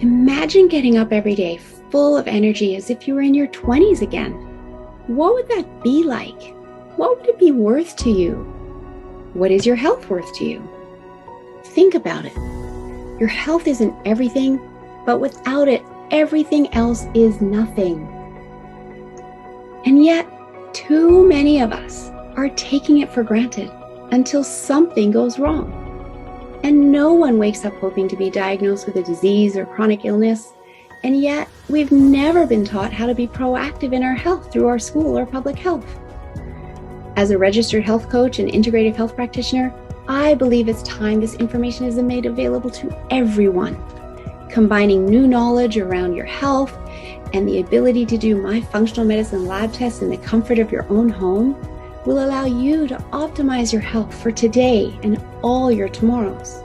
Imagine getting up every day full of energy as if you were in your 20s again. What would that be like? What would it be worth to you? What is your health worth to you? Think about it. Your health isn't everything, but without it, everything else is nothing. And yet, too many of us are taking it for granted until something goes wrong. And no one wakes up hoping to be diagnosed with a disease or chronic illness. And yet, we've never been taught how to be proactive in our health through our school or public health. As a registered health coach and integrative health practitioner, I believe it's time this information is made available to everyone. Combining new knowledge around your health and the ability to do my functional medicine lab tests in the comfort of your own home will allow you to optimize your health for today and all your tomorrows.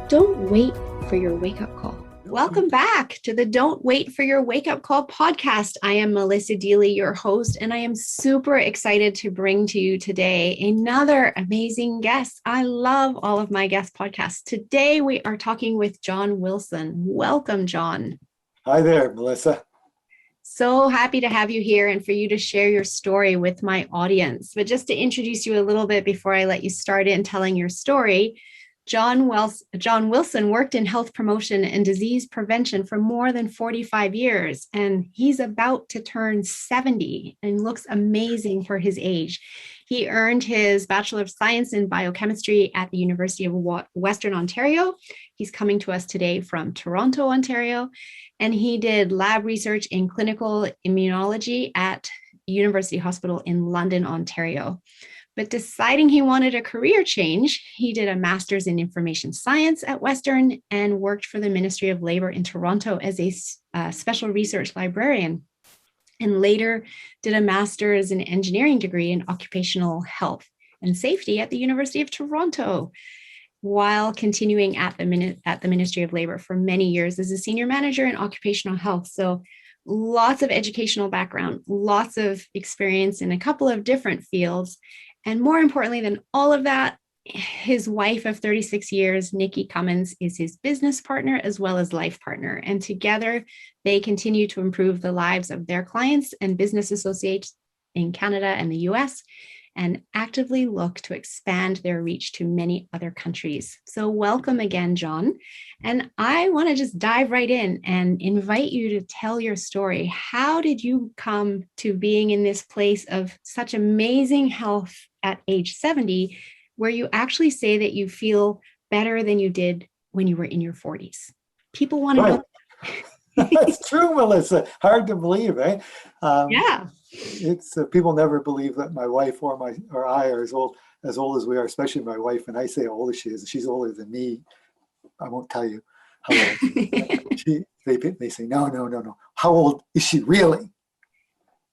Don't wait for your wake-up call. Welcome back to the Don't Wait for Your Wake-Up Call podcast. I am Melissa Deely, your host, and I am super excited to bring to you today another amazing guest. I love all of my guest podcasts. Today, we are talking with John Wilson. Welcome, John. Hi there, Melissa. So happy to have you here and for you to share your story with my audience. But just to introduce you a little bit before I let you start in telling your story, John Wilson worked in health promotion and disease prevention for more than 45 years, and he's about to turn 70 and looks amazing for his age. He earned his Bachelor of Science in Biochemistry at the University of Western Ontario. He's coming to us today from Toronto, Ontario, and he did lab research in clinical immunology at University Hospital in London, Ontario. But deciding he wanted a career change, he did a master's in information science at Western and worked for the Ministry of Labour in Toronto as a special research librarian, and later did a master's in engineering degree in occupational health and safety at the University of Toronto, while continuing at the Ministry of Labour for many years as a senior manager in occupational health. So lots of educational background, lots of experience in a couple of different fields. And more importantly than all of that, his wife of 36 years, Nikki Cummins, is his business partner as well as life partner. And together, they continue to improve the lives of their clients and business associates in Canada and the US, and actively look to expand their reach to many other countries. So welcome again, John. And I want to just dive right in and invite you to tell your story. How did you come to being in this place of such amazing health at age 70, where you actually say that you feel better than you did when you were in your 40s? People want to know. That's true, Melissa. Hard to believe, eh? Yeah. It's people never believe that my wife or I are as old as we are, especially my wife. And I say how old she is. She's older than me. I won't tell you how old. They say, no. How old is she really?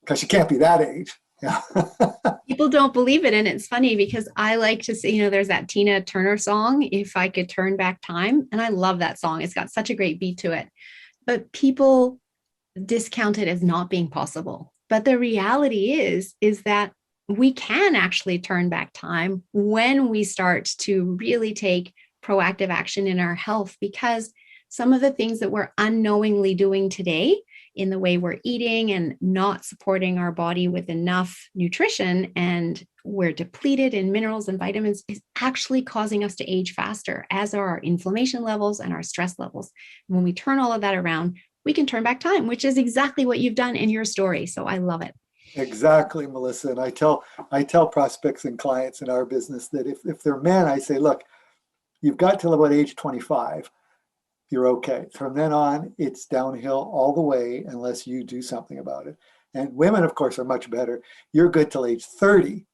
Because she can't be that age. Yeah. People don't believe it. And it's funny because I like to say, there's that Tina Turner song, If I Could Turn Back Time. And I love that song. It's got such a great beat to it. But people discount it as not being possible. But the reality is that we can actually turn back time when we start to really take proactive action in our health, because some of the things that we're unknowingly doing today in the way we're eating and not supporting our body with enough nutrition, and we're depleted in minerals and vitamins, is actually causing us to age faster, as are our inflammation levels and our stress levels. And when we turn all of that around, we can turn back time, which is exactly what you've done in your story. So I love it. Exactly, Melissa. And I tell prospects and clients in our business that if they're men, I say, look, you've got till about age 25. You're okay. From then on, it's downhill all the way unless you do something about it. And women, of course, are much better. You're good till age 30.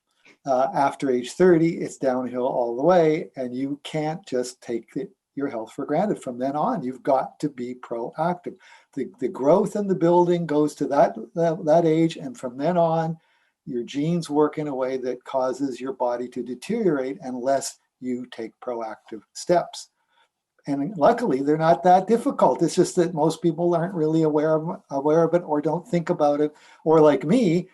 After age 30, it's downhill all the way, and you can't just take your health for granted. From then on, you've got to be proactive. The growth and the building goes to that age, and from then on, your genes work in a way that causes your body to deteriorate unless you take proactive steps. And luckily, they're not that difficult. It's just that most people aren't really aware of it, or don't think about it, or like me,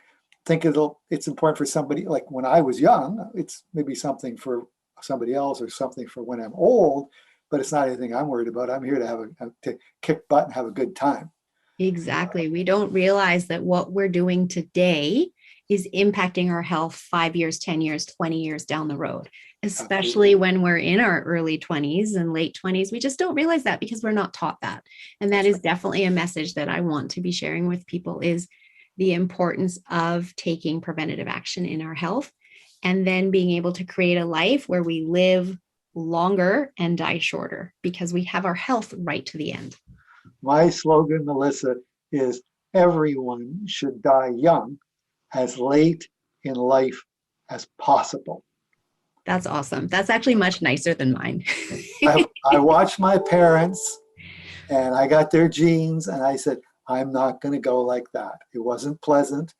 think it's important for somebody. Like when I was young, it's maybe something for somebody else or something for when I'm old. but it's not anything I'm worried about. I'm here to to kick butt and have a good time. Exactly. We don't realize that what we're doing today is impacting our health 5 years, 10 years, 20 years down the road, especially when we're in our early 20s and late 20s. We just don't realize that because we're not taught that. And that is definitely a message that I want to be sharing with people, is the importance of taking preventative action in our health and then being able to create a life where we live longer and die shorter because we have our health right to the end. My slogan, Melissa, is everyone should die young, as late in life as possible. That's awesome. That's actually much nicer than mine. I watched my parents and I got their genes and I said, I'm not going to go like that. It wasn't pleasant.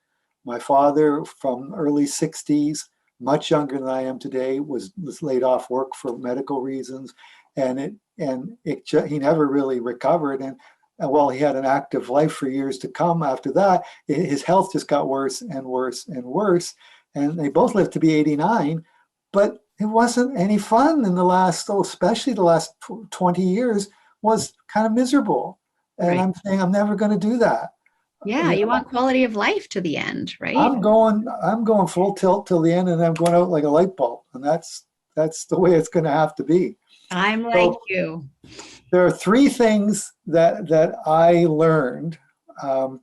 My father, from early 60s, much younger than I am today, was laid off work for medical reasons. And he never really recovered. And while he had an active life for years to come after that, his health just got worse and worse and worse. And they both lived to be 89, but it wasn't any fun in the last, especially the last 20 years, was kind of miserable. And I'm saying, I'm never going to do that. Yeah, you want quality of life to the end, right? I'm going full tilt till the end, and I'm going out like a light bulb. And that's the way it's going to have to be. I'm like you. There are three things that I learned, and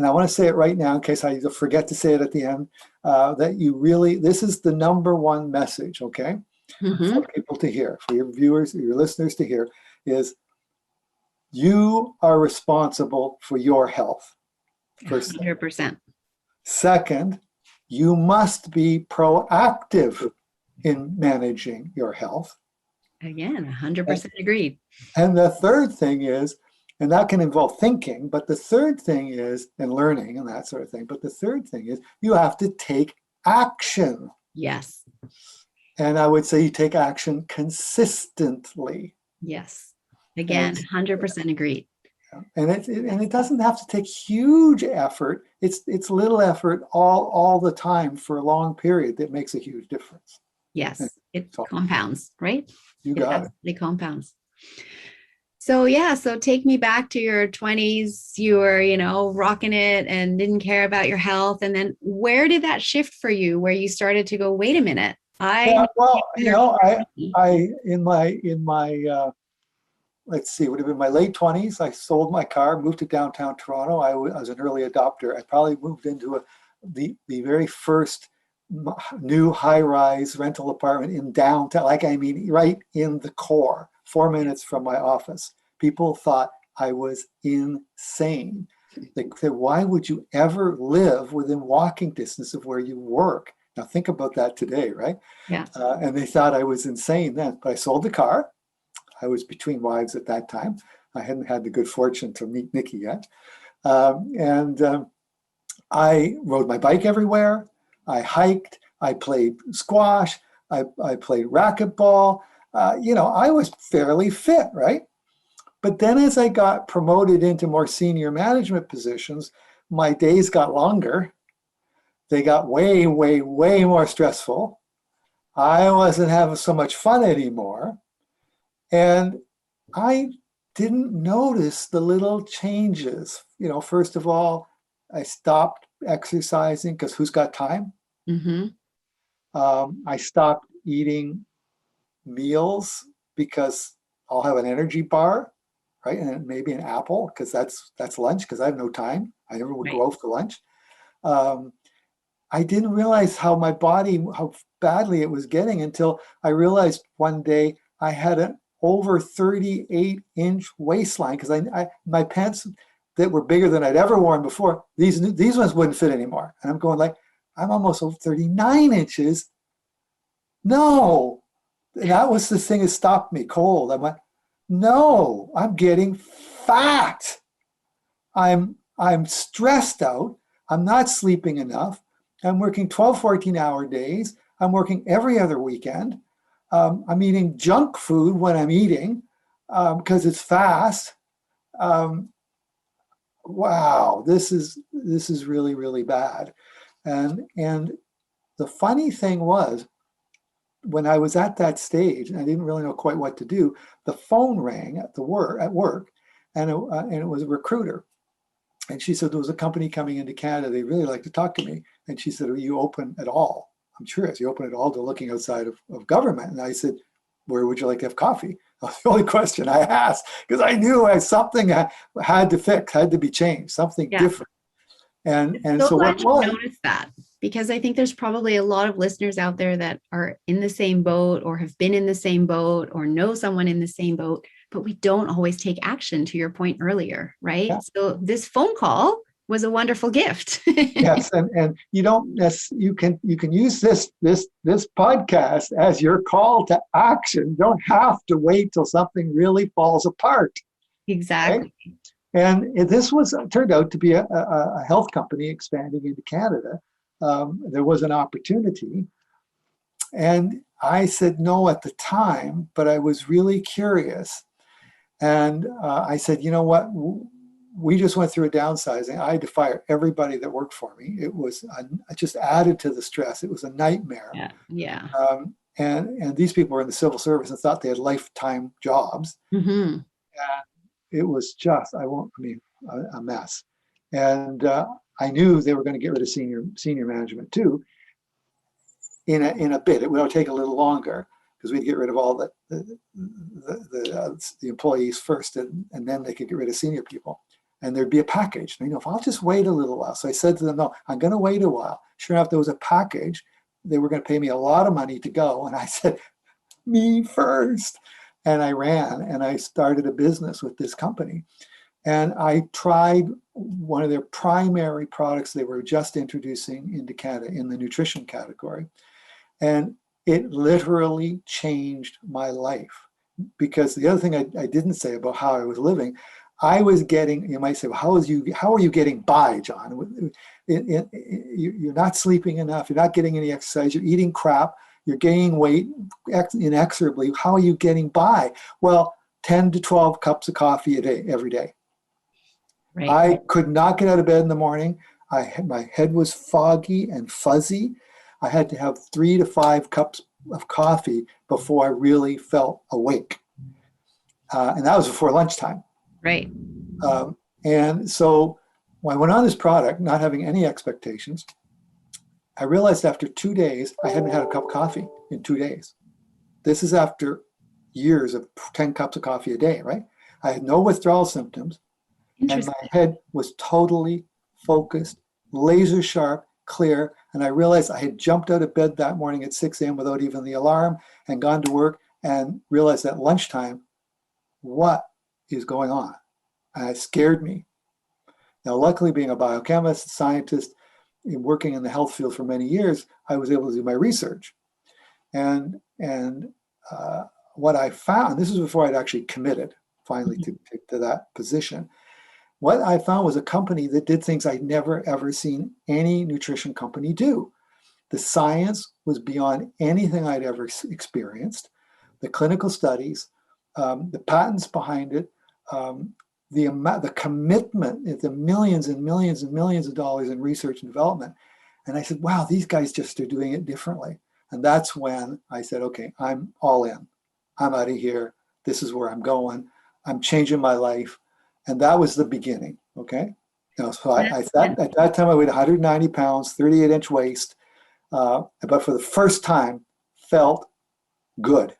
I want to say it right now in case I forget to say it at the end, that this is the number one message, okay? For people to hear, for your viewers, your listeners to hear, is you are responsible for your health. First, 100%. Second, you must be proactive in managing your health. Again, 100% agreed. And the third thing is, and that can involve thinking, but the third thing is, and learning and that sort of thing, but the third thing is you have to take action. Yes. And I would say you take action consistently. Yes. Again, 100% agreed. And it doesn't have to take huge effort. It's little effort all the time for a long period that makes a huge difference. Yes, it compounds, right? You got it. It compounds. So take me back to your 20s. You were, rocking it and didn't care about your health. And then where did that shift for you, where you started to go, wait a minute? I in my let's see, it would have been my late 20s. I sold my car, moved to downtown Toronto. I was an early adopter. I probably moved into the very first new high-rise rental apartment in downtown, right in the core, 4 minutes from my office. People thought I was insane. They said, why would you ever live within walking distance of where you work? Now think about that today, right? Yeah. And they thought I was insane then. But I sold the car. I was between wives at that time. I hadn't had the good fortune to meet Nikki yet. I rode my bike everywhere. I hiked. I played squash. I played racquetball. I was fairly fit, right? But then as I got promoted into more senior management positions, my days got longer. They got way, way, way more stressful. I wasn't having so much fun anymore. And I didn't notice the little changes. First of all, I stopped exercising because who's got time? I stopped eating meals because I'll have an energy bar, right? And maybe an apple because that's lunch because I have no time. I never would go out for lunch. I didn't realize how my body, how badly it was getting until I realized one day I had an over 38-inch waistline because my pants that were bigger than I'd ever worn before, these ones wouldn't fit anymore. And I'm going like, I'm almost over 39 inches. No. And that was the thing that stopped me cold. I went, no, I'm getting fat. I'm stressed out. I'm not sleeping enough. I'm working 12, 14-hour days. I'm working every other weekend. I'm eating junk food when I'm eating because it's fast. Wow, this is really, really bad. And the funny thing was, when I was at that stage, and I didn't really know quite what to do, the phone rang at work, and it was a recruiter. And she said, there was a company coming into Canada. They really like to talk to me. And she said, are you open at all? I'm curious. You open at all to looking outside of government? And I said, where would you like to have coffee? That was the only question I asked, because I knew something had to fix, had to be changed, something different. And so what was? Noticed that, because I think there's probably a lot of listeners out there that are in the same boat or have been in the same boat or know someone in the same boat, but we don't always take action, to your point earlier, right? Yeah. So this phone call was a wonderful gift. Yes, and you don't you can use this podcast as your call to action. You don't have to wait till something really falls apart. Exactly. Right? And this turned out to be a health company expanding into Canada. There was an opportunity, and I said no at the time, but I was really curious. And I said, you know what? We just went through a downsizing. I had to fire everybody that worked for me. It was just added to the stress. It was a nightmare. Yeah. And these people were in the civil service and thought they had lifetime jobs. Mm-hmm. And it was just, a mess. And I knew they were going to get rid of senior management too. In a bit, it would take a little longer, because we'd get rid of all the employees first, and then they could get rid of senior people. And there'd be a package. And, if I'll just wait a little while. So I said to them, no, I'm going to wait a while. Sure enough, there was a package. They were going to pay me a lot of money to go. And I said, me first. And I ran and I started a business with this company. And I tried one of their primary products they were just introducing into Canada in the nutrition category. And it literally changed my life. Because the other thing I didn't say about how I was living, I was getting, you might say, well, how are you getting by, John? You're not sleeping enough. You're not getting any exercise. You're eating crap. You're gaining weight inexorably. How are you getting by? Well, 10 to 12 cups of coffee a day, every day. Right. I could not get out of bed in the morning. My head was foggy and fuzzy. I had to have 3 to 5 cups of coffee before I really felt awake. And that was before lunchtime. Right. And so when I went on this product, not having any expectations, I realized after 2 days, I hadn't had a cup of coffee in 2 days. This is after years of 10 cups of coffee a day, right? I had no withdrawal symptoms, and my head was totally focused, laser sharp, clear. And I realized I had jumped out of bed that morning at 6 a.m. without even the alarm and gone to work, and realized at lunchtime, what is going on? And it scared me. Now, luckily, being a biochemist, scientist, working in the health field for many years, I was able to do my research. And what I found, this was before I'd actually committed finally to that position. What I found was a company that did things I'd never, ever seen any nutrition company do. The science was beyond anything I'd ever experienced. The clinical studies, the patents behind it, the commitment, the millions and millions and millions of dollars in research and development. And I said, wow, these guys just are doing it differently. And that's when I said, okay, I'm all in. I'm out of here. This is where I'm going. I'm changing my life. And that was the beginning, okay? So at that time, I weighed 190 pounds, 38-inch waist, but for the first time, felt good.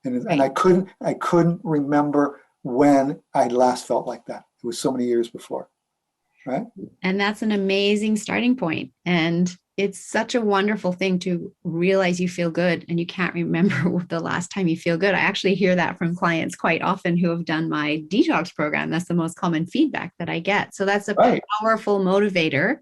And I couldn't remember when I last felt like that. It was so many years before, right? And that's an amazing starting point. And it's such a wonderful thing to realize you feel good and you can't remember the last time you feel good. I actually hear that from clients quite often who have done my detox program. That's the most common feedback that I get. So that's a powerful motivator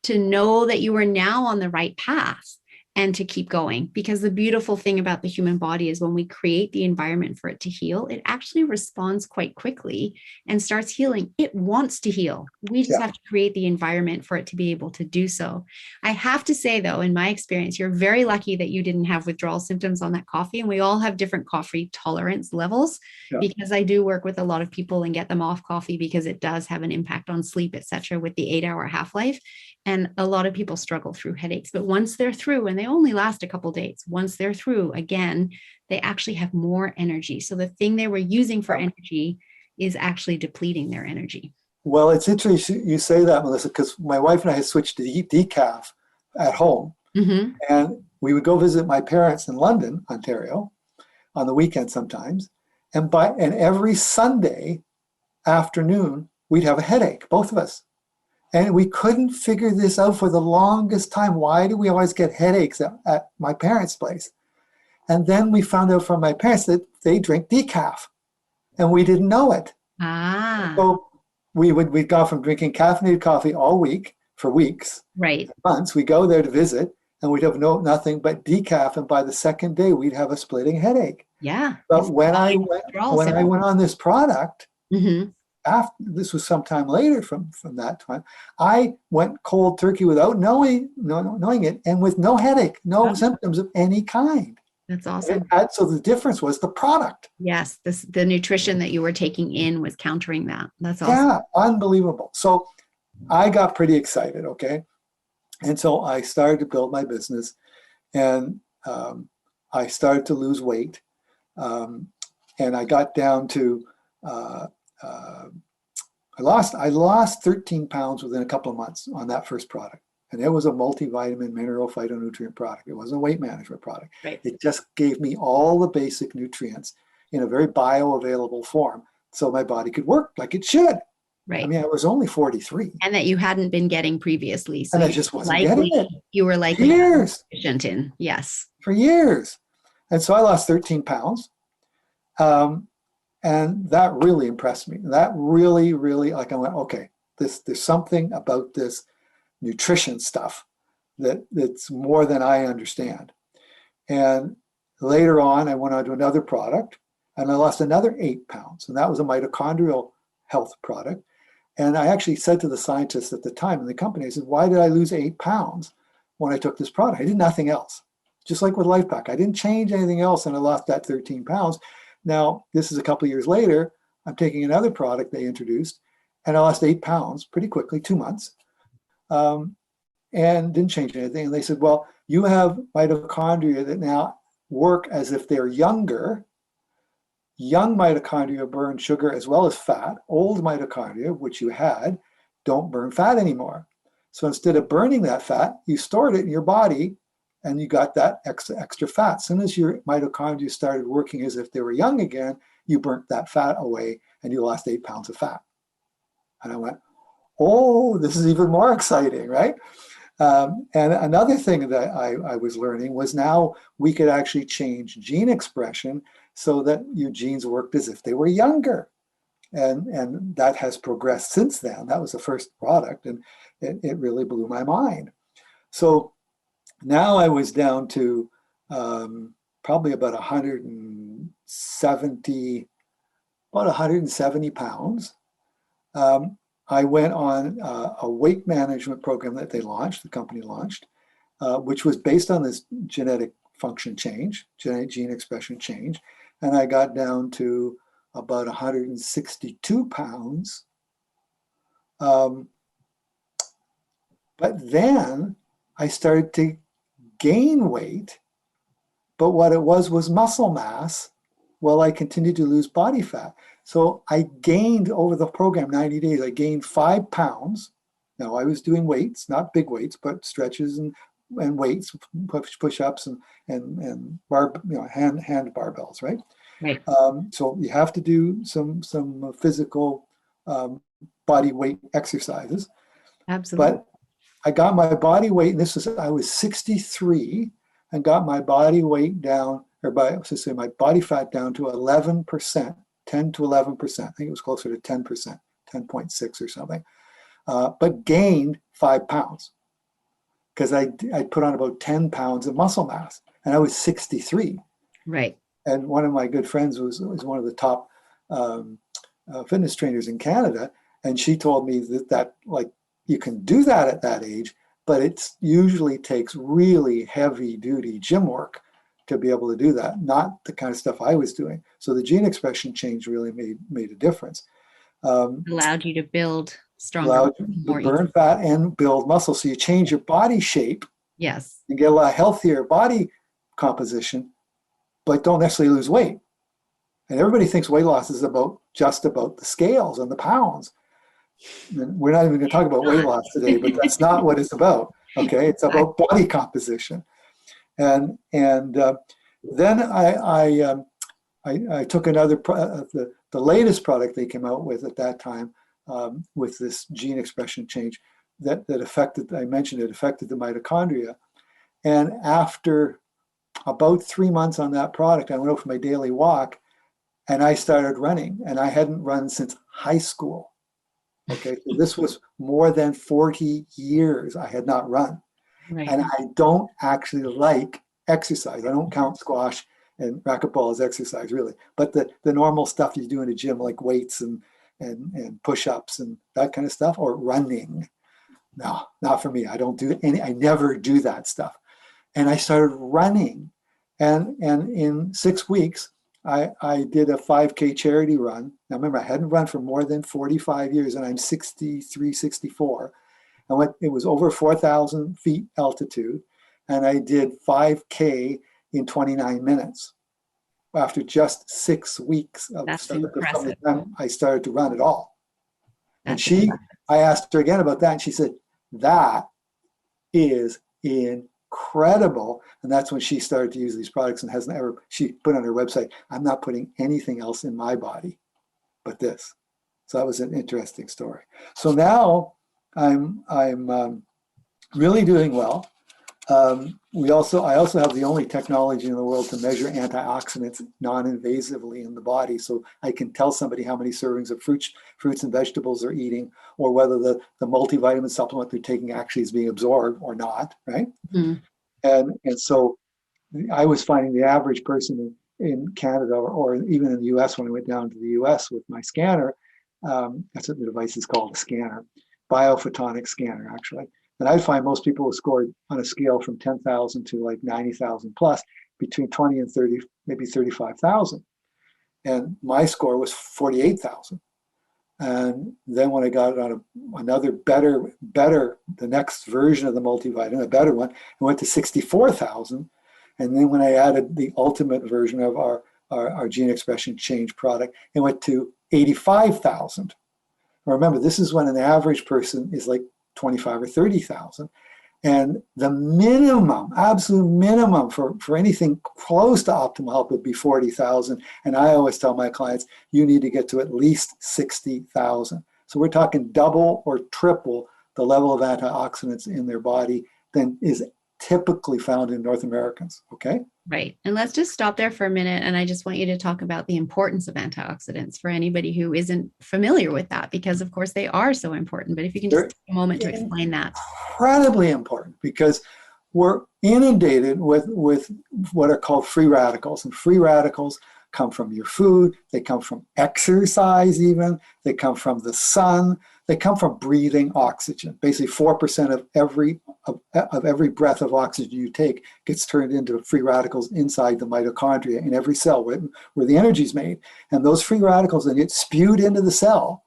to know that you are now on the right path and to keep going. Because the beautiful thing about the human body is when we create the environment for it to heal, it actually responds quite quickly and starts healing. It wants to heal. We just have to create the environment for it to be able to do so. I have to say, though, in my experience, you're very lucky that you didn't have withdrawal symptoms on that coffee. And we all have different coffee tolerance levels because I do work with a lot of people and get them off coffee because it does have an impact on sleep, et cetera, with the 8-hour half-life. And a lot of people struggle through headaches, but once they're through, and they only last a couple of days, once they're through, again, they actually have more energy. So the thing they were using for energy is actually depleting their energy. Well, it's interesting you say that, Melissa, because my wife and I had switched to decaf at home. Mm-hmm. And we would go visit my parents in London, Ontario, on the weekend sometimes. And every Sunday afternoon, we'd have a headache, both of us. And we couldn't figure this out for the longest time. Why do we always get headaches at my parents' place? And then we found out from my parents that they drink decaf, and we didn't know it. So we'd go from drinking caffeinated coffee all week for weeks, right, months. We go there to visit, and we'd have nothing but decaf. And by the second day, we'd have a splitting headache. Yeah. But when I went on this product, mm-hmm. after this was sometime later from that time, I went cold turkey without knowing it, and with no headache, no symptoms of any kind. That's awesome. So the difference was the product. Yes, the nutrition that you were taking in was countering that. That's awesome. Yeah, unbelievable. So I got pretty excited, okay? And so I started to build my business, and I started to lose weight. And I got down to, I lost 13 pounds within a couple of months on that first product. And it was a multivitamin, mineral, phytonutrient product. It wasn't a weight management product. Right. It just gave me all the basic nutrients in a very bioavailable form so my body could work like it should. Right. I mean, I was only 43. And that you hadn't been getting previously. So and I just wasn't getting it. You were likely deficient in. Yes. For years. And so I lost 13 pounds. And that really impressed me. That really, really, I went, okay, there's something about this nutrition stuff that's more than I understand. And later on, I went on to another product, and I lost another 8 pounds. And that was a mitochondrial health product. And I actually said to the scientists at the time in the company, I said, why did I lose 8 pounds when I took this product? I did nothing else. Just like with LifePak, I didn't change anything else, and I lost that 13 pounds. Now, this is a couple of years later, I'm taking another product they introduced, and I lost 8 pounds pretty quickly, 2 months, and didn't change anything. And they said, well, you have mitochondria that now work as if they're younger. Young mitochondria burn sugar as well as fat. Old mitochondria, which you had, don't burn fat anymore. So instead of burning that fat, you stored it in your body, and you got that extra fat. As soon as your mitochondria started working as if they were young again, you burnt that fat away, and you lost 8 pounds of fat. And I went, oh, this is even more exciting, right? And another thing that I was learning was now we could actually change gene expression so that your genes worked as if they were younger. And that has progressed since then. That was the first product, and it really blew my mind. So now I was down to probably about 170 pounds. I went on a weight management program that the company launched, which was based on this genetic function change, genetic gene expression change. And I got down to about 162 pounds. But then I started to gain weight, but what it was muscle mass while I continued to lose body fat. So I gained over the program, 90 days, I gained 5 pounds. Now I was doing weights, not big weights, but stretches and weights, push-ups and hand barbells, right? Right. So you have to do some physical body weight exercises. Absolutely. But I got my body weight, and I was 63, and got my body weight down, my body fat down to 11%, 10 to 11%. I think it was closer to 10%, 10.6 or something. But gained 5 pounds because I put on about 10 pounds of muscle mass, and I was 63. Right. And one of my good friends was one of the top fitness trainers in Canada, and she told me that like you can do that at that age, but it usually takes really heavy duty gym work to be able to do that, not the kind of stuff I was doing. So the gene expression change really made a difference. Allowed you to build stronger, allows you to more burn easy. fat and build muscle. So you change your body shape Yes. and get a lot healthier body composition, but don't necessarily lose weight. And everybody thinks weight loss is just about the scales and the pounds. And we're not even going to talk about weight loss today, but that's not what it's about. Okay, it's about body composition. And then I took another the latest product they came out with at that time, with this gene expression change that affected, I mentioned it affected the mitochondria. And after about 3 months on that product, I went out for my daily walk and I started running, and I hadn't run since high school. Okay, so this was more than 40 years I had not run. Right. And I don't actually like exercise. I don't count squash and racquetball as exercise, really. But the normal stuff you do in a gym, like weights and push-ups and that kind of stuff, or running, no, not for me. I don't do any. I never do that stuff. And I started running, and in 6 weeks, I did a 5K charity run. Now remember, I hadn't run for more than 45 years, and I'm 63, 64. It was over 4,000 feet altitude, and I did 5K in 29 minutes after just 6 weeks of That's from impressive. the time I started to run at all. That's And I asked her again about that, and she said, that is incredible. And that's when she started to use these products, and she put on her website, I'm not putting anything else in my body but this. So that was an interesting story. So now I'm really doing well. I also have the only technology in the world to measure antioxidants non-invasively in the body, so I can tell somebody how many servings of fruits and vegetables they're eating, or whether the multivitamin supplement they're taking actually is being absorbed or not, right? Mm-hmm. And so I was finding the average person in Canada, or even in the US, when I went down to the US with my scanner, that's what the device is called, a scanner, biophotonic scanner, actually. And I'd find most people who scored on a scale from 10,000 to like 90,000 plus, between 20 and 30, maybe 35,000. And my score was 48,000. And then when I got it on another better, the next version of the multivitamin, a better one, it went to 64,000. And then when I added the ultimate version of our gene expression change product, it went to 85,000. Remember, this is when an average person is like 25 or 30,000. And the minimum, absolute minimum for anything close to optimal health would be 40,000. And I always tell my clients, you need to get to at least 60,000. So we're talking double or triple the level of antioxidants in their body than is typically found in North Americans, okay? Right. And let's just stop there for a minute. And I just want you to talk about the importance of antioxidants for anybody who isn't familiar with that, because of course they are so important. But if you can just take a moment to explain that. Incredibly important, because we're inundated with what are called free radicals. And free radicals come from your food, they come from exercise even, they come from the sun, they come from breathing oxygen. Basically 4% of every breath of oxygen you take gets turned into free radicals inside the mitochondria in every cell where the energy is made. And those free radicals then get spewed into the cell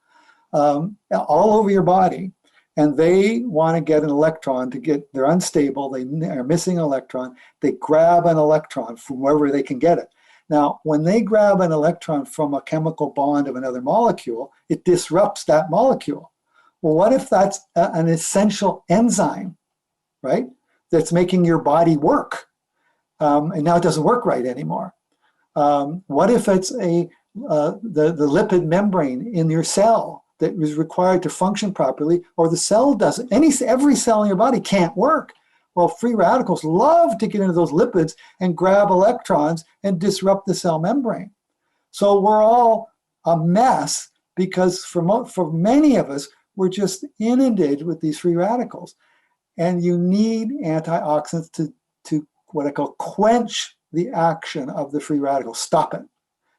all over your body. And they want to get an electron they're unstable, they are missing an electron, they grab an electron from wherever they can get it. Now, when they grab an electron from a chemical bond of another molecule, it disrupts that molecule. Well, what if that's an essential enzyme, right, that's making your body work? And now it doesn't work right anymore. What if it's the lipid membrane in your cell that is required to function properly, or the cell doesn't? Every cell in your body can't work. Well, free radicals love to get into those lipids and grab electrons and disrupt the cell membrane. So we're all a mess because for many of us, we're just inundated with these free radicals. And you need antioxidants to what I call quench the action of the free radicals, stop it.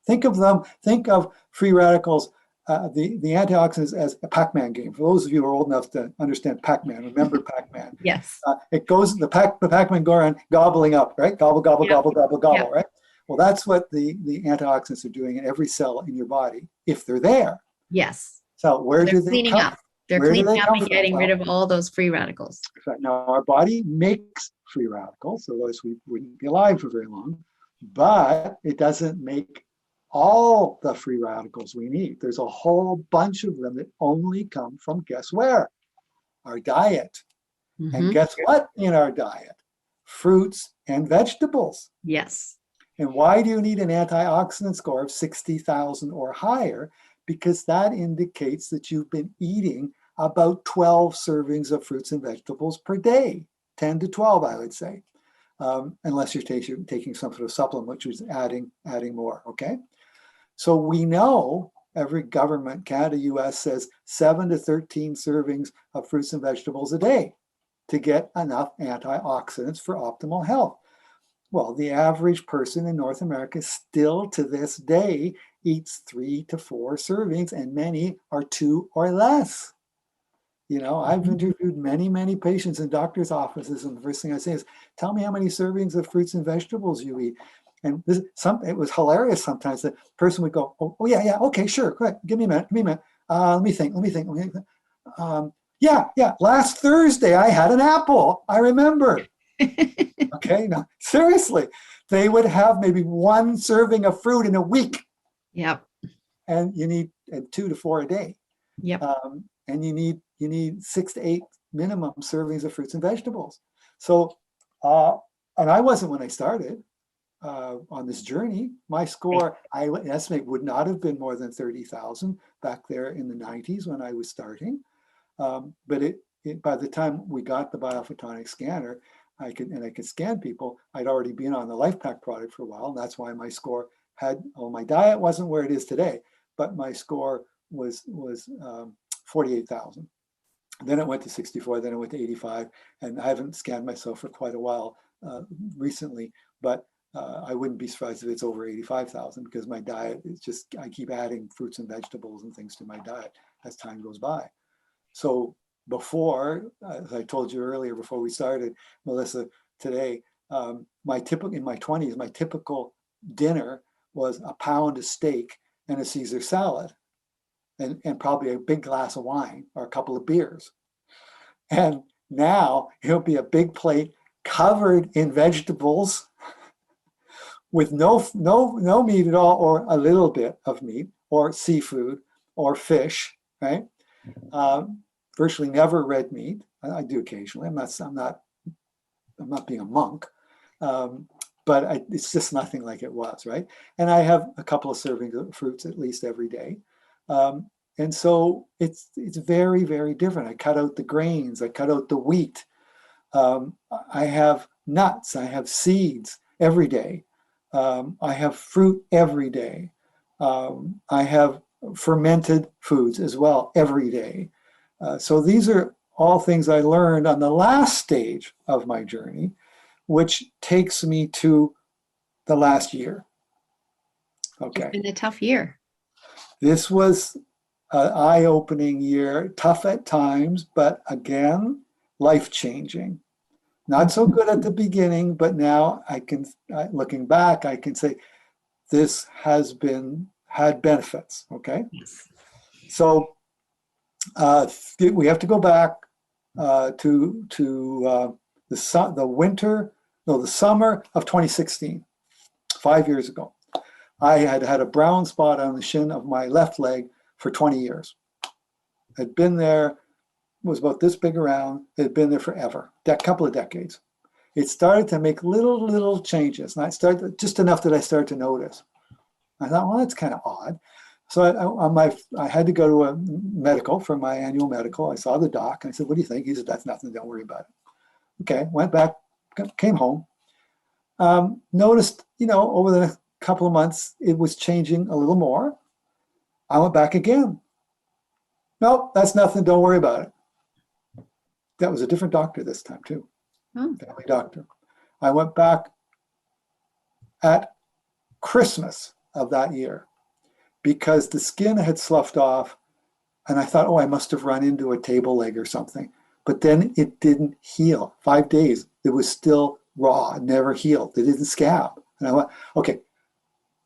Think of free radicals, the antioxidants as a Pac-Man game. For those of you who are old enough to understand Pac-Man, remember Pac-Man. Yes. It goes, the Pac-Man go around gobbling up, right? Gobble, gobble, yep. Gobble, gobble, gobble, yep. Right? Well, that's what the antioxidants are doing in every cell in your body, if they're there. Yes. So where do they come? They're Where do cleaning they up come and from? getting rid of all those free radicals. Now, our body makes free radicals, otherwise we wouldn't be alive for very long, but it doesn't make all the free radicals we need. There's a whole bunch of them that only come from, guess where? Our diet. And guess what in our diet? Fruits and vegetables. Yes. And why do you need an antioxidant score of 60,000 or higher? Because that indicates that you've been eating about 12 servings of fruits and vegetables per day, 10 to 12, I would say, unless you're taking some sort of supplement, which is adding more, okay? So we know every government, Canada, US, says 7 to 13 servings of fruits and vegetables a day to get enough antioxidants for optimal health. Well, the average person in North America still to this day eats 3 to 4 servings, and many are 2 or less. You know, I've interviewed many patients in doctors' offices, and the first thing I say is, tell me how many servings of fruits and vegetables you eat. And it was hilarious sometimes. The person would go, oh yeah, okay, sure, go ahead, give me a minute. Let me think. Yeah, last Thursday I had an apple, I remember. Okay, no, seriously, they would have maybe 1 serving of fruit in a week. Yep. And you need 2 to 4 a day. Yep. And you need 6 to 8 minimum servings of fruits and vegetables. So, and I wasn't when I started on this journey. My score, I estimate, would not have been more than 30,000 back there in the 90s when I was starting. But by the time we got the biophotonic scanner, I could scan people. I'd already been on the LifePak product for a while, and that's why my score my diet wasn't where it is today, but my score was 48,000. Then it went to 64, then it went to 85, and I haven't scanned myself for quite a while recently, but I wouldn't be surprised if it's over 85,000 because my diet is just, I keep adding fruits and vegetables and things to my diet as time goes by. So before, as I told you earlier, before we started, Melissa, today, in my 20s, my typical dinner was a pound of steak and a Caesar salad and probably a big glass of wine or a couple of beers. And now it'll be a big plate covered in vegetables with no meat at all, or a little bit of meat, or seafood, or fish, right? Virtually never red meat. I do occasionally. I'm not being a monk, but it's just nothing like it was, right? And I have a couple of servings of fruits at least every day, and so it's very, very different. I cut out the grains. I cut out the wheat. I have nuts. I have seeds every day. I have fruit every day. I have fermented foods as well every day. So these are all things I learned on the last stage of my journey, which takes me to the last year. Okay. It's been a tough year. This was an eye-opening year, tough at times, but again, life-changing. Not so good at the beginning, but now looking back, I can say this had benefits, okay? Yes. So we have to go back to the summer of 2016, 5 years ago. I had a brown spot on the shin of my left leg for 20 years. Had been there, was about this big around. It had been there forever, a couple of decades. It started to make little changes, and I started just enough that I started to notice. I thought, well, that's kind of odd. So I had to go to a medical for my annual medical. I saw the doc, and I said, what do you think? He said, that's nothing, don't worry about it. Okay, went back, came home. Noticed, over the next couple of months, it was changing a little more. I went back again. Nope, that's nothing, don't worry about it. That was a different doctor this time too, family doctor. I went back at Christmas of that year because the skin had sloughed off, and I thought, I must have run into a table leg or something. But then it didn't heal. 5 days, it was still raw, never healed. It didn't scab. And I went, okay,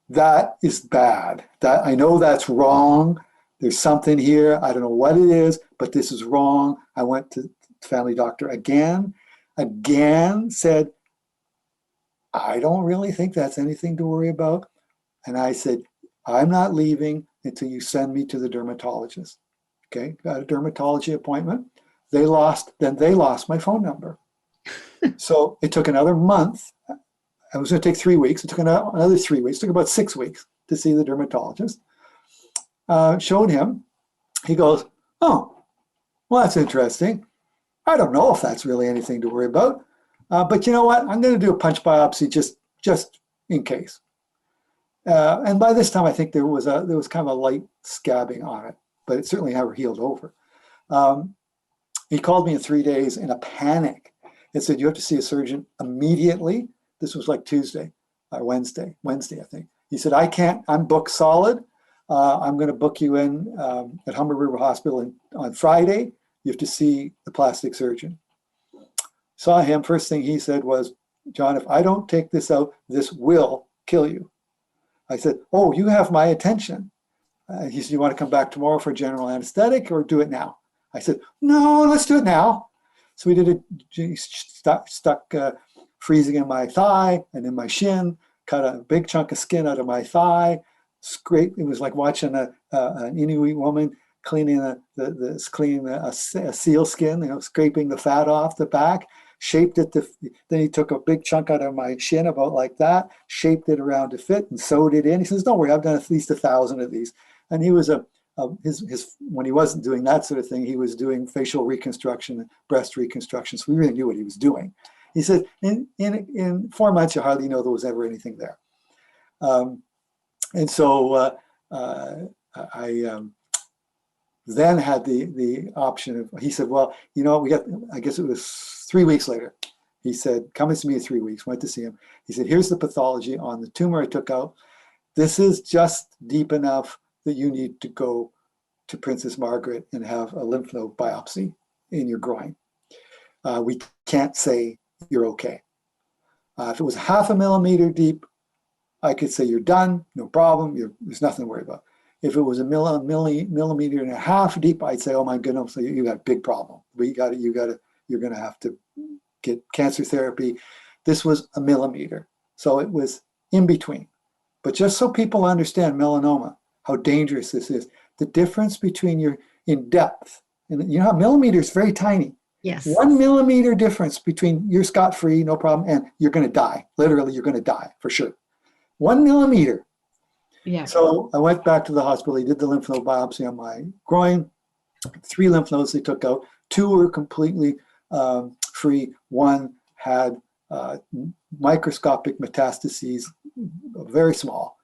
that is bad. That I know that's wrong, There's something here. I don't know what it is, but this is wrong. I went to the family doctor again, said, I don't really think that's anything to worry about. And I said, I'm not leaving until you send me to the dermatologist. Okay, got a dermatology appointment. They lost my phone number. So it took another month. I was going to take 3 weeks. It took another 3 weeks. It took about 6 weeks to see the dermatologist. Showed him. He goes, oh, well, that's interesting. I don't know if that's really anything to worry about. But you know what? I'm going to do a punch biopsy just in case. And by this time, I think there was kind of a light scabbing on it, but it certainly never healed over. He called me in 3 days in a panic and said, you have to see a surgeon immediately. This was like Tuesday or Wednesday, I think. He said, I can't, I'm booked solid. I'm going to book you in at Humber River Hospital on Friday. You have to see the plastic surgeon. Saw him. First thing he said was, John, if I don't take this out, this will kill you. I said, oh, you have my attention. He said, you want to come back tomorrow for general anesthetic or do it now? I said, no, let's do it now. So we did it, stuck freezing in my thigh and in my shin, cut a big chunk of skin out of my thigh, scrape. It was like watching an Inuit woman cleaning a seal skin, scraping the fat off the back, shaped it. Then he took a big chunk out of my shin, about like that, shaped it around to fit and sewed it in. He says, don't worry, I've done at least 1,000 of these. And he was when he wasn't doing that sort of thing, he was doing facial reconstruction and breast reconstruction. So we really knew what he was doing. He said, in 4 months, you hardly know there was ever anything there. And so I then had the option of, he said, well, you know, I guess it was 3 weeks later. He said, come and see me in 3 weeks. Went to see him. He said, here's the pathology on the tumor I took out. This is just deep enough that you need to go to Princess Margaret and have a lymph node biopsy in your groin. We can't say you're okay. If it was 0.5 millimeter deep, I could say you're done, no problem. There's nothing to worry about. If it was a millimeter and a half deep, I'd say, oh my goodness, you got a big problem. You're going to have to get cancer therapy. This was a millimeter, so it was in between. But just so people understand melanoma, how dangerous this is, the difference between in depth, and you know how millimeter is very tiny. Yes. 1 millimeter difference between you're scot-free, no problem, and you're going to die. Literally, you're going to die for sure. 1 millimeter. Yeah. So I went back to the hospital. He did the lymph node biopsy on my groin. 3 lymph nodes they took out. 2 were completely free. 1 had microscopic metastases, very small.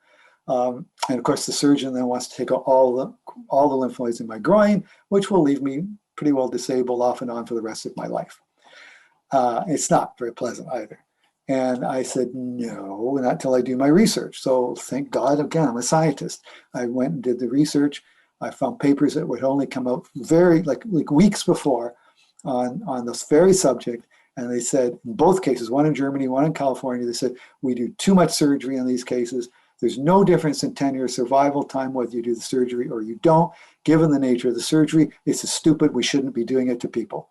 And of course, the surgeon then wants to take out all the lymph nodes in my groin, which will leave me pretty well disabled off and on for the rest of my life. It's not very pleasant either. And I said, no, not until I do my research. So thank God, again, I'm a scientist. I went and did the research. I found papers that would only come out very like weeks before on this very subject. And they said, in both cases, one in Germany, one in California, they said, we do too much surgery in these cases. There's no difference in 10-year survival time whether you do the surgery or you don't. Given the nature of the surgery, it's stupid. We shouldn't be doing it to people.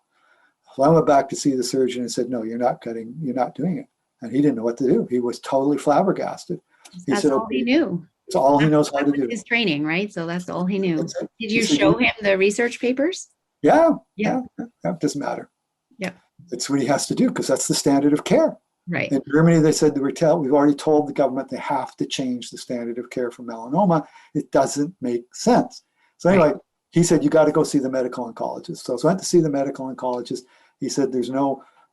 So I went back to see the surgeon and said, no, you're not doing it. And he didn't know what to do. He was totally flabbergasted. That's all he knew. It's all he knows how to do. His training, right? So that's all he knew. Did you He said, show him the research papers? Yeah. That doesn't matter. Yeah. That's what he has to do because that's the standard of care. Right. In Germany, they said we've already told the government they have to change the standard of care for melanoma. It doesn't make sense. So anyway, He said, you got to go see the medical oncologist. So I went to see the medical oncologist. He said, there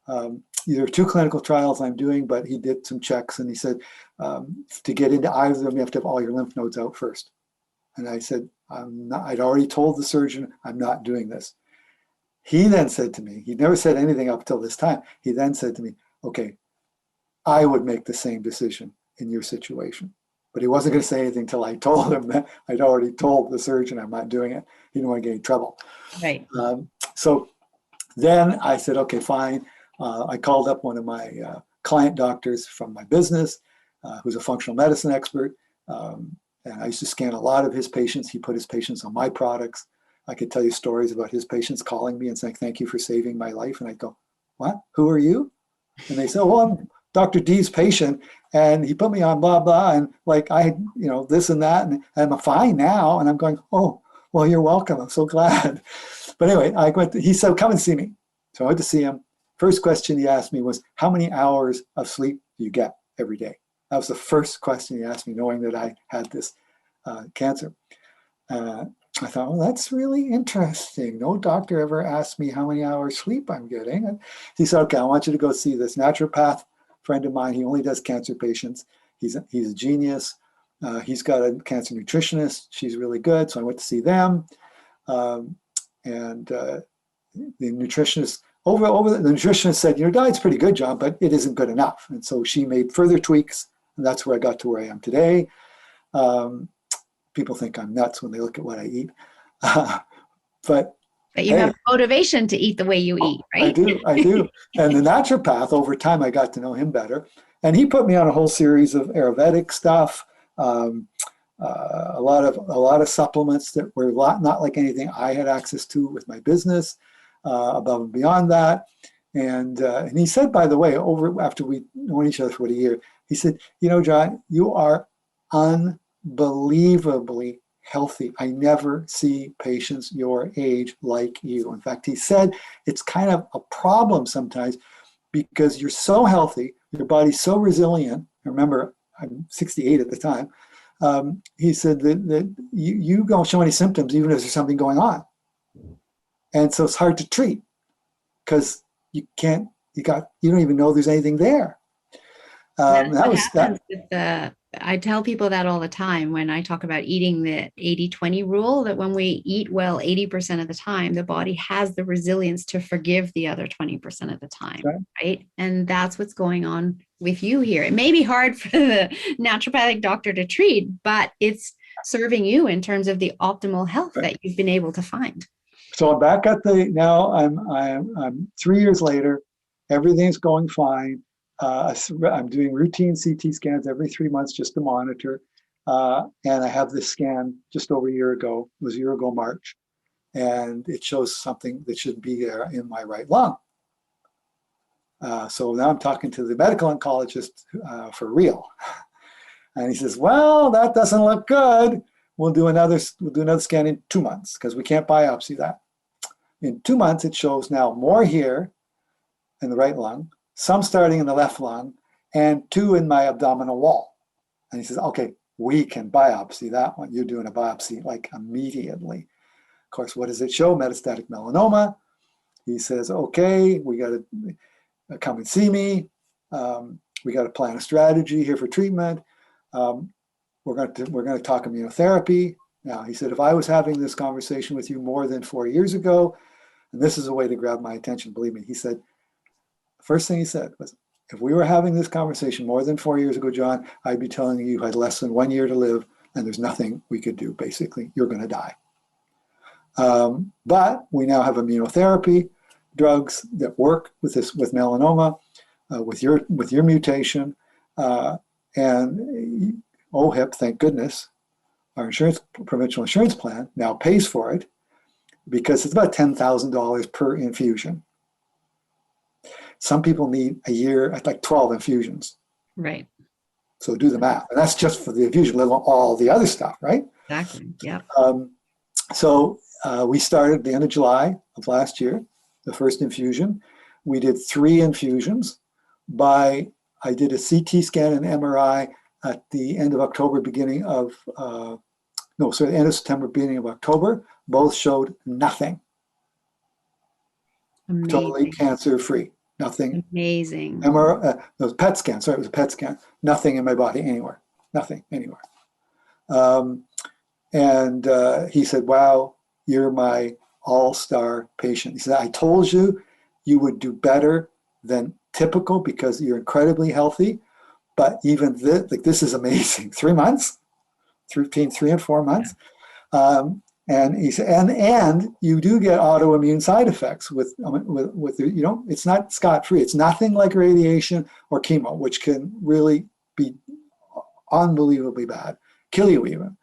are 2 clinical trials I'm doing, but he did some checks and he said, to get into either of them, you have to have all your lymph nodes out first. And I said, I'd already told the surgeon, I'm not doing this. He then said to me, he never said anything up till this time. He then said to me, okay, I would make the same decision in your situation. But he wasn't going to say anything until I told him that I'd already told the surgeon I'm not doing it. He didn't want to get in trouble. Right. So then I said, okay, fine. I called up one of my client doctors from my business, who's a functional medicine expert. And I used to scan a lot of his patients. He put his patients on my products. I could tell you stories about his patients calling me and saying, thank you for saving my life. And I'd go, what? Who are you? And they say, well, I'm Dr. D's patient, and he put me on blah, blah. And like, I had, this and that, and I'm fine now. And I'm going, oh, well, you're welcome. I'm so glad. But anyway, he said, come and see me. So I went to see him. First question he asked me was, how many hours of sleep do you get every day? That was the first question he asked me, knowing that I had this cancer. I thought, well, that's really interesting. No doctor ever asked me how many hours sleep I'm getting. And he said, okay, I want you to go see this naturopath friend of mine. He only does cancer patients. He's a genius. He's got a cancer nutritionist. She's really good. So I went to see them. The nutritionist the nutritionist said, your diet's pretty good, John, but it isn't good enough. And so she made further tweaks, and that's where I got to where I am today. People think I'm nuts when they look at what I eat. But you have motivation to eat the way you eat, right? I do. And the naturopath, over time, I got to know him better. And he put me on a whole series of Ayurvedic stuff, a lot of supplements that were not like anything I had access to with my business, above and beyond that. And he said, by the way, after we known each other for a year, he said, John, you are unbelievably healthy. I never see patients your age like you. In fact, he said it's kind of a problem sometimes because you're so healthy, your body's so resilient. Remember, I'm 68 at the time. He said that you don't show any symptoms even if there's something going on. And so it's hard to treat because you don't even know there's anything there. I tell people that all the time when I talk about eating the 80-20 rule, that when we eat well 80% of the time, the body has the resilience to forgive the other 20% of the time, right? And that's what's going on with you here. It may be hard for the naturopathic doctor to treat, but it's serving you in terms of the optimal health that you've been able to find. So I'm back at now I'm 3 years later, everything's going fine. I'm doing routine CT scans every 3 months just to monitor. And I have this scan just over a year ago. It was a year ago, March. And it shows something that shouldn't be there in my right lung. So now I'm talking to the medical oncologist for real. And he says, well, that doesn't look good. We'll do another scan in 2 months because we can't biopsy that. In 2 months, it shows now more here in the right lung, some starting in the left lung, and 2 in my abdominal wall. And he says, okay, we can biopsy that one. You're doing a biopsy like immediately. Of course, what does it show? Metastatic melanoma. He says, okay, we got to come and see me. We got to plan a strategy here for treatment. We're going to talk immunotherapy. Now, he said, if I was having this conversation with you more than 4 years ago, and this is a way to grab my attention, believe me, he said, first thing he said was, if we were having this conversation more than 4 years ago, John, I'd be telling you had less than 1 year to live, and there's nothing we could do. Basically, you're going to die. But we now have immunotherapy drugs that work with melanoma, with your mutation, and OHIP, thank goodness, our provincial insurance plan now pays for it because it's about $10,000 per infusion. Some people need a year, like 12 infusions. Right. So do the math. And that's just for the infusion, let alone all the other stuff, right? Exactly, yeah. So we started at the end of July of last year, the first infusion. We did 3 infusions. I did a CT scan and MRI at the end of October, end of September, beginning of October. Both showed nothing. Amazing. Totally cancer-free. Nothing. Amazing. It was a PET scan. Sorry, it was a PET scan. Nothing in my body anywhere. Nothing anywhere. And he said, wow, you're my all-star patient. He said, I told you you would do better than typical because you're incredibly healthy. But even this is amazing. 3 months, between 3 and 4 months. And he said, and you do get autoimmune side effects with it's not scot-free. It's nothing like radiation or chemo, which can really be unbelievably bad. kill you even.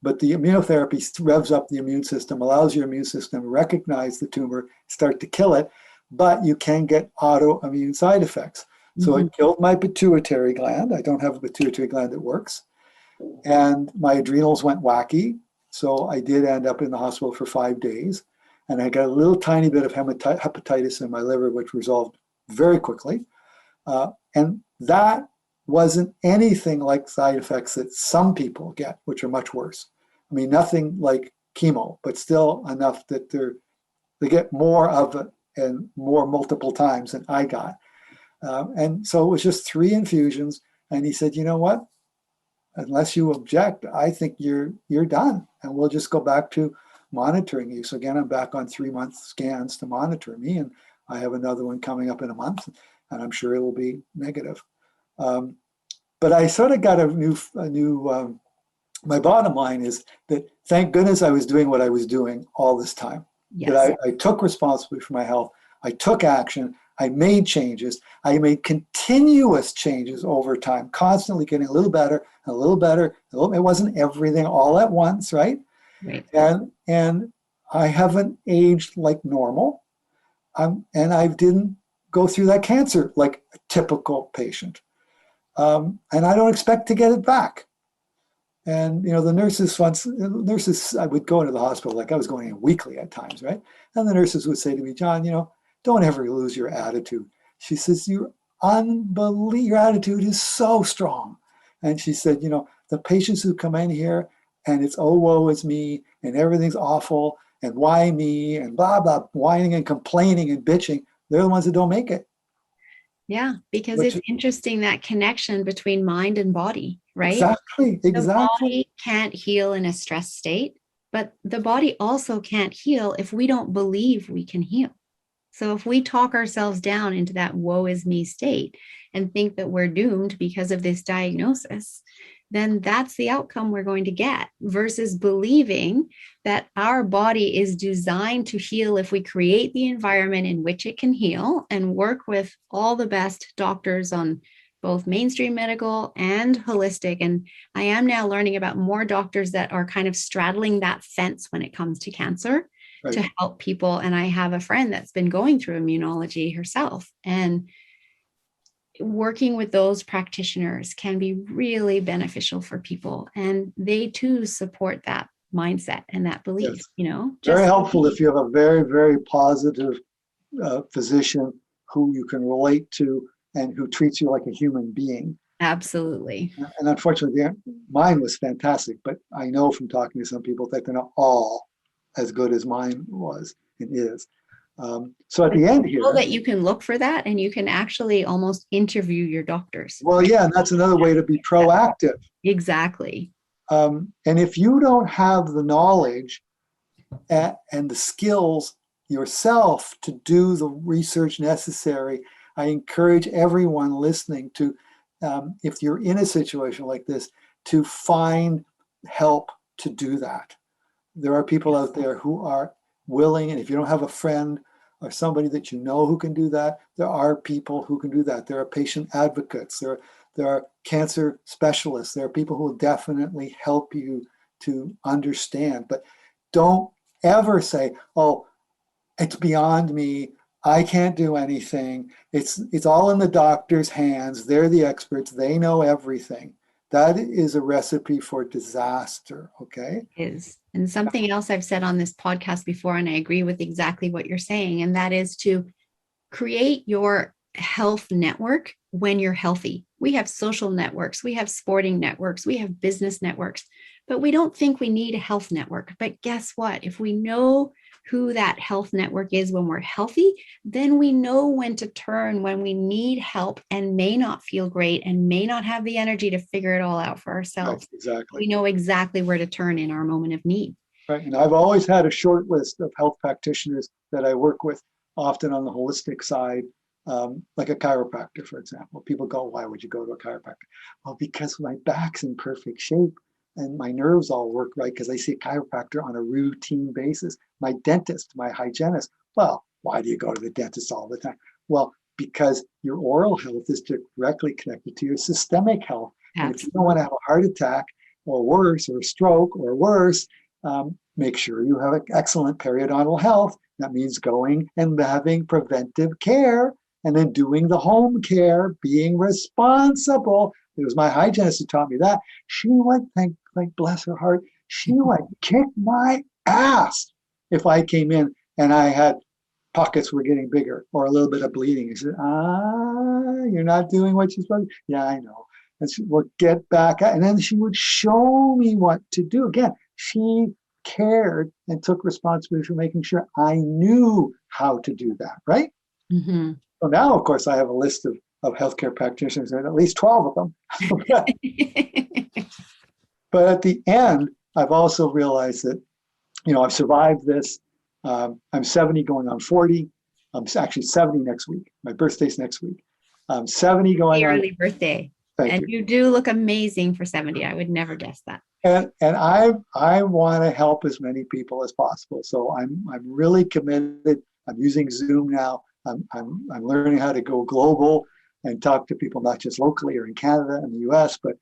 But the immunotherapy revs up the immune system, allows your immune system to recognize the tumor, start to kill it, but you can get autoimmune side effects. So it killed my pituitary gland. I don't have a pituitary gland that works. And my adrenals went wacky. So I did end up in the hospital for 5 days. And I got a little tiny bit of hepatitis in my liver, which resolved very quickly. And that wasn't anything like side effects that some people get, which are much worse. I mean, nothing like chemo, but still enough that they get more of it and more multiple times than I got. And so it was just 3 infusions. And he said, you know what? Unless you object, I think you're done. And we'll just go back to monitoring you. So again, I'm back on 3-month scans to monitor me. And I have another one coming up in a month. And I'm sure it will be negative. But I sort of got a new my bottom line is that thank goodness I was doing what I was doing all this time. Yes. That I took responsibility for my health. I took action. I made changes. I made continuous changes over time, constantly getting a little better, a little better. It wasn't everything all at once, right? Right. And I haven't aged like normal. And I didn't go through that cancer like a typical patient. And I don't expect to get it back. And, you know, the nurses, I would go into the hospital, like I was going in weekly at times, right? And the nurses would say to me, John, you know, don't ever lose your attitude. She says, your attitude is so strong. And she said, you know, the patients who come in here and it's, oh, woe is me, and everything's awful, and why me, and blah, blah, whining and complaining and bitching, they're the ones that don't make it. Yeah, because it's interesting, that connection between mind and body, right? Exactly. The body can't heal in a stress state, but the body also can't heal if we don't believe we can heal. So if we talk ourselves down into that woe is me state and think that we're doomed because of this diagnosis, then that's the outcome we're going to get, versus believing that our body is designed to heal if we create the environment in which it can heal and work with all the best doctors on both mainstream medical and holistic. And I am now learning about more doctors that are kind of straddling that fence when it comes to cancer. Right. To help people. And I have a friend that's been going through immunology herself, and working with those practitioners can be really beneficial for people. And they too support that mindset and that belief, yes. You know, very helpful if you have a very, very positive physician who you can relate to and who treats you like a human being. Absolutely. And unfortunately, mine was fantastic, but I know from talking to some people that they're not all as good as mine was and is. So at the end here, that you can look for that, and you can actually almost interview your doctors. Well, yeah, and that's another way to be proactive. Exactly. And if you don't have the knowledge and the skills yourself to do the research necessary, I encourage everyone listening to, if you're in a situation like this, to find help to do that. There are people out there who are willing, and if you don't have a friend or somebody that you know who can do that, there are people who can do that. There are patient advocates, there are cancer specialists, there are people who will definitely help you to understand. But don't ever say, oh, it's beyond me, I can't do anything. It's all in the doctor's hands. They're the experts, they know everything. That is a recipe for disaster, okay? It is. And something else I've said on this podcast before, and I agree with exactly what you're saying, and that is to create your health network when you're healthy. We have social networks, we have sporting networks, we have business networks, but we don't think we need a health network. But guess what? If we know who that health network is when we're healthy, then we know when to turn when we need help and may not feel great and may not have the energy to figure it all out for ourselves. Right, exactly. We know exactly where to turn in our moment of need. Right. And I've always had a short list of health practitioners that I work with, often on the holistic side, like a chiropractor, for example. People go, why would you go to a chiropractor? Well, because my back's in perfect shape and my nerves all work right, because I see a chiropractor on a routine basis. My dentist, my hygienist. Well, why do you go to the dentist all the time? Well, because your oral health is directly connected to your systemic health. And if you don't want to have a heart attack or worse, or a stroke or worse, make sure you have excellent periodontal health. That means going and having preventive care and then doing the home care, being responsible. It was my hygienist who taught me that. She would, thank bless her heart, she would kick my ass if I came in and I had pockets were getting bigger or a little bit of bleeding. She said, you're not doing what you're supposed to. Yeah, I know. And she would get back at, and then she would show me what to do. Again, she cared and took responsibility for making sure I knew how to do that, right? Mm-hmm. So now, of course, I have a list of healthcare practitioners, and at least 12 of them. But at the end, I've also realized that, I've survived this. I'm 70 going on 40. I'm actually 70 next week. My birthday's next week. I'm 70 going on. Early birthday. Thank you. You do look amazing for 70. I would never guess that. And I want to help as many people as possible. So I'm really committed. I'm using Zoom now. I'm learning how to go global and talk to people not just locally or in Canada and the US, but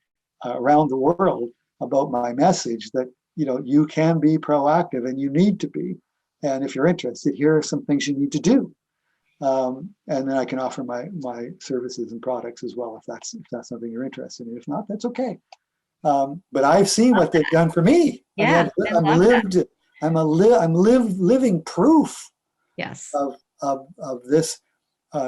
around the world about my message that you can be proactive and you need to be. And if you're interested, here are some things you need to do. And then I can offer my services and products as well if that's something you're interested in. If not, that's okay. But I've seen what they've done for me. Yeah, I'm living proof. Yes. Of this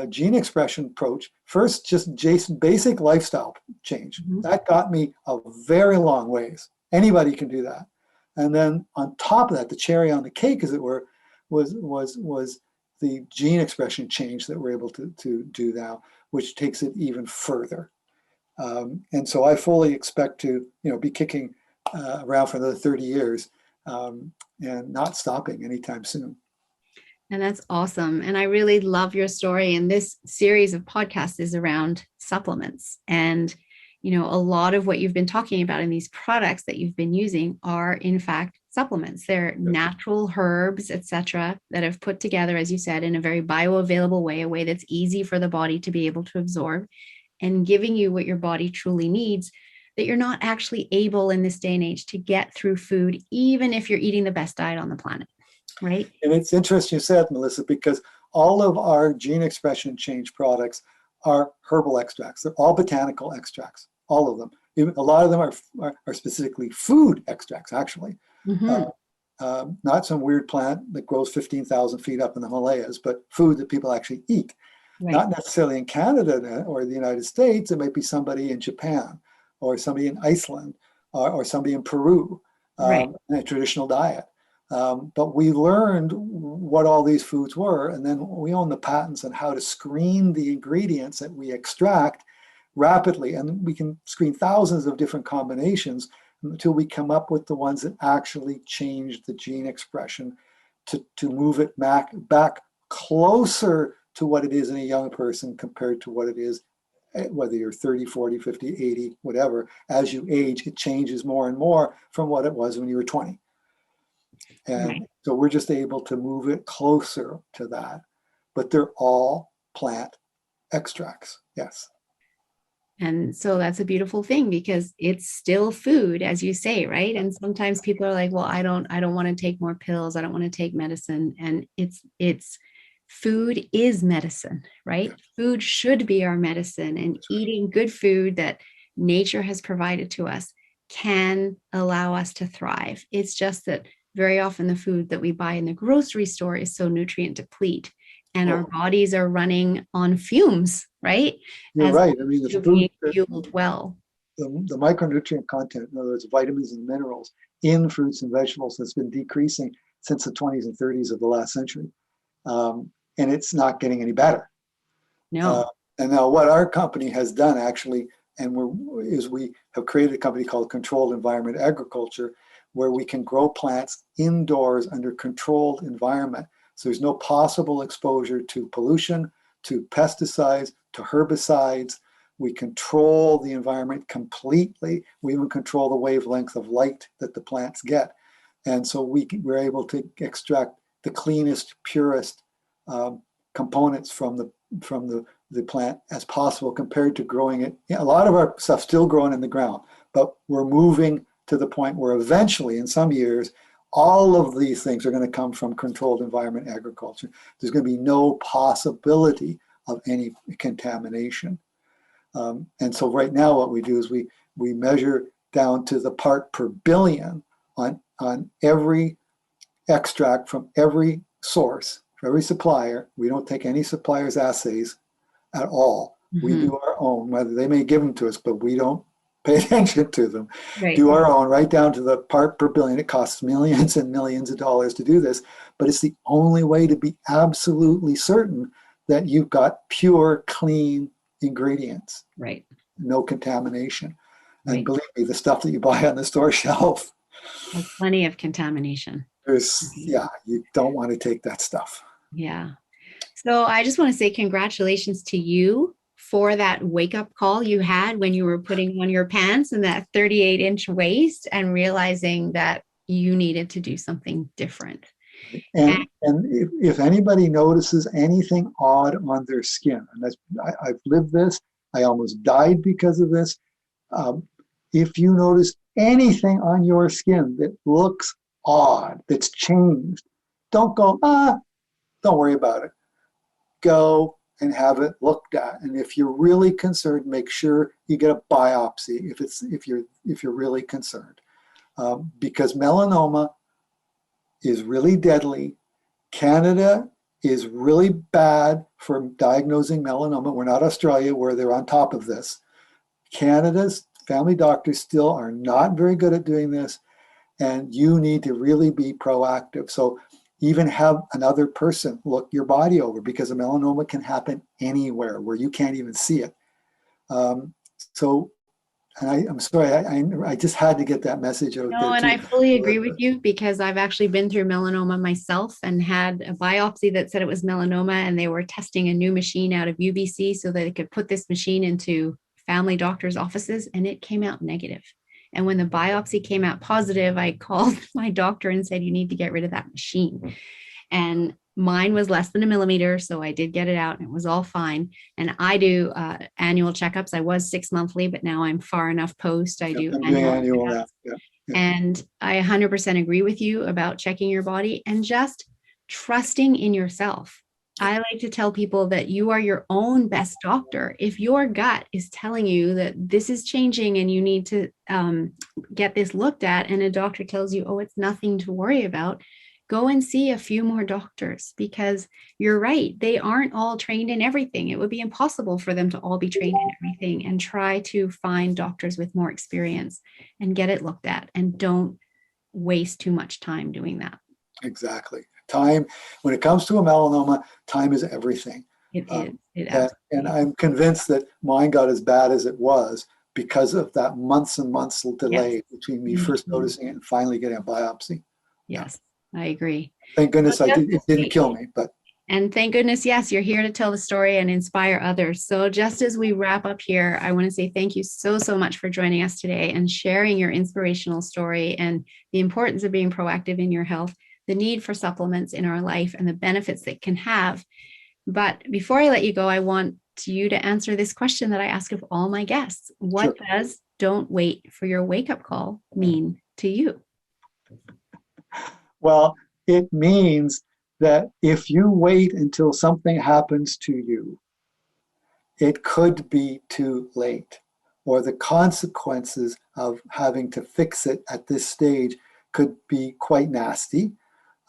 gene expression approach. First, just basic lifestyle change. Mm-hmm. That got me a very long ways. Anybody can do that. And then on top of that, the cherry on the cake, as it were, was the gene expression change that we're able to do now, which takes it even further. And so I fully expect to be kicking around for another 30 years and not stopping anytime soon. And that's awesome. And I really love your story. And this series of podcasts is around supplements. And, a lot of what you've been talking about in these products that you've been using are, in fact, supplements. They're natural herbs, etc., that have put together, as you said, in a very bioavailable way, a way that's easy for the body to be able to absorb and giving you what your body truly needs, that you're not actually able in this day and age to get through food, even if you're eating the best diet on the planet. Right. And it's interesting you said, Melissa, because all of our gene expression change products are herbal extracts. They're all botanical extracts, all of them. Even a lot of them are specifically food extracts, actually. Mm-hmm. Not some weird plant that grows 15,000 feet up in the Himalayas, but food that people actually eat. Right. Not necessarily in Canada or the United States. It might be somebody in Japan or somebody in Iceland or somebody in Peru, right. In a traditional diet. But we learned what all these foods were, and then we own the patents on how to screen the ingredients that we extract rapidly. And we can screen thousands of different combinations until we come up with the ones that actually change the gene expression to move it back closer to what it is in a young person compared to what it is, whether you're 30, 40, 50, 80, whatever. As you age, it changes more and more from what it was when you were 20. And so we're just able to move it closer to that. But they're all plant extracts. Yes. And so that's a beautiful thing because it's still food, as you say, right? And sometimes people are like, well, I don't want to take more pills. I don't want to take medicine. And it's food is medicine, right? Yeah. Food should be our medicine, and eating good food that nature has provided to us can allow us to thrive. It's just that very often the food that we buy in the grocery store is so nutrient deplete, and our bodies are running on fumes, right? You're right. I mean, the food fueled well. The micronutrient content, in other words, vitamins and minerals in fruits and vegetables, has been decreasing since the 20s and 30s of the last century. And it's not getting any better. No. And now what our company has done actually, we have created a company called Controlled Environment Agriculture, where we can grow plants indoors under controlled environment. So there's no possible exposure to pollution, to pesticides, to herbicides. We control the environment completely. We even control the wavelength of light that the plants get. And so we're able to extract the cleanest, purest components from the the plant as possible compared to growing it. A lot of our stuff's still growing in the ground, but we're moving to the point where eventually, in some years, all of these things are going to come from controlled environment agriculture. There's going to be no possibility of any contamination. And so right now what we do is we measure down to the part per billion on every extract from every source, from every supplier. We don't take any supplier's assays at all. Mm-hmm. We do our own, whether they may give them to us, but we don't pay attention to them. Right. Do our own, right down to the part per billion. It costs millions and millions of dollars to do this, but it's the only way to be absolutely certain that you've got pure, clean ingredients. Right. No contamination. Right. And believe me, the stuff that you buy on the store shelf, there's plenty of contamination. You don't want to take that stuff. Yeah. So I just want to say congratulations to you for that wake-up call you had when you were putting on your pants and that 38-inch waist and realizing that you needed to do something different. And if anybody notices anything odd on their skin, and I've lived this, I almost died because of this. If you notice anything on your skin that looks odd, that's changed, don't go, don't worry about it. Go and have it looked at. And if you're really concerned, make sure you get a biopsy if you're really concerned. Because melanoma is really deadly. Canada is really bad for diagnosing melanoma. We're not Australia where they're on top of this. Canada's family doctors still are not very good at doing this, and you need to really be proactive. So even have another person look your body over, because a melanoma can happen anywhere where you can't even see it. I'm sorry, I just had to get that message out. No, and I fully agree with you, because I've actually been through melanoma myself and had a biopsy that said it was melanoma, and they were testing a new machine out of UBC so that they could put this machine into family doctors' offices, and it came out negative. And when the biopsy came out positive, I called my doctor and said, you need to get rid of that machine. And mine was less than 1 millimeter, so I did get it out and it was all fine. And I do annual checkups. I was 6 monthly, but now I'm far enough post. I do annual checkups. Yeah. And I 100% agree with you about checking your body and just trusting in yourself. I like to tell people that you are your own best doctor. If your gut is telling you that this is changing and you need to get this looked at, and a doctor tells you, oh, it's nothing to worry about, go and see a few more doctors, because you're right. They aren't all trained in everything. It would be impossible for them to all be trained in everything. And try to find doctors with more experience and get it looked at, and don't waste too much time doing that. Exactly. Time, when it comes to a melanoma, time is everything. It is. And I'm convinced that mine got as bad as it was because of that months and months delay between me first noticing it and finally getting a biopsy. Yes, I agree. Thank goodness it didn't kill me. And thank goodness, yes, you're here to tell the story and inspire others. So just as we wrap up here, I want to say thank you so much for joining us today and sharing your inspirational story and the importance of being proactive in your health, the need for supplements in our life, and the benefits that can have. But before I let you go, I want you to answer this question that I ask of all my guests. What does "don't wait for your wake-up call" mean to you? Well, it means that if you wait until something happens to you, it could be too late, or the consequences of having to fix it at this stage could be quite nasty.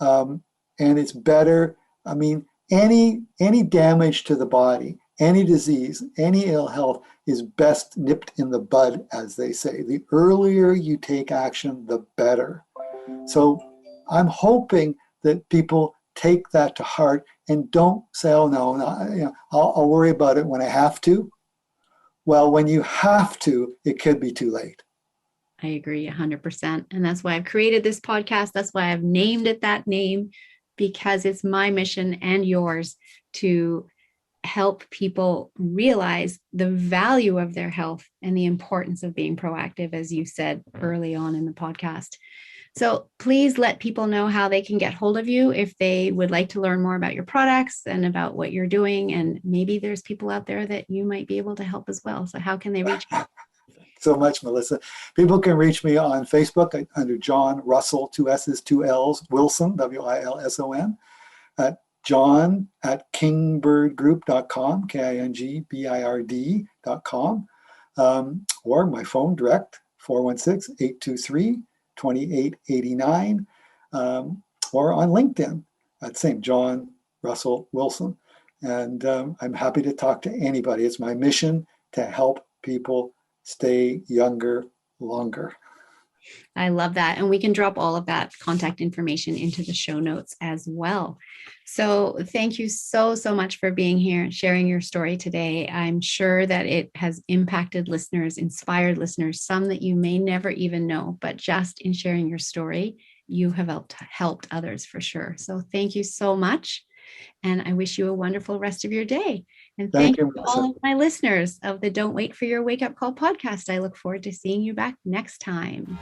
And it's better, any damage to the body, any disease, any ill health is best nipped in the bud, as they say. The earlier you take action, the better. So I'm hoping that people take that to heart and don't say, oh, no, I'll worry about it when I have to. Well, when you have to, it could be too late. I agree 100%. And that's why I've created this podcast. That's why I've named it that name, because it's my mission and yours to help people realize the value of their health and the importance of being proactive, as you said early on in the podcast. So please let people know how they can get hold of you if they would like to learn more about your products and about what you're doing. And maybe there's people out there that you might be able to help as well. So how can they reach you? So much, Melissa. People can reach me on Facebook under John Russell, 2 S's, 2 L's, Wilson, Wilson, at john@kingbirdgroup.com, KINGBIRD.com, or my phone direct, 416-823-2889, or on LinkedIn at St. John Russell Wilson. And I'm happy to talk to anybody. It's my mission to help people stay younger longer. I love that. And we can drop all of that contact information into the show notes as well. So thank you so much for being here and sharing your story today. I'm sure that it has impacted listeners, inspired listeners, some that you may never even know, but just in sharing your story, you have helped others for sure. So thank you so much. And I wish you a wonderful rest of your day. And thank you to all of my listeners of the Don't Wait for Your Wake Up Call podcast. I look forward to seeing you back next time.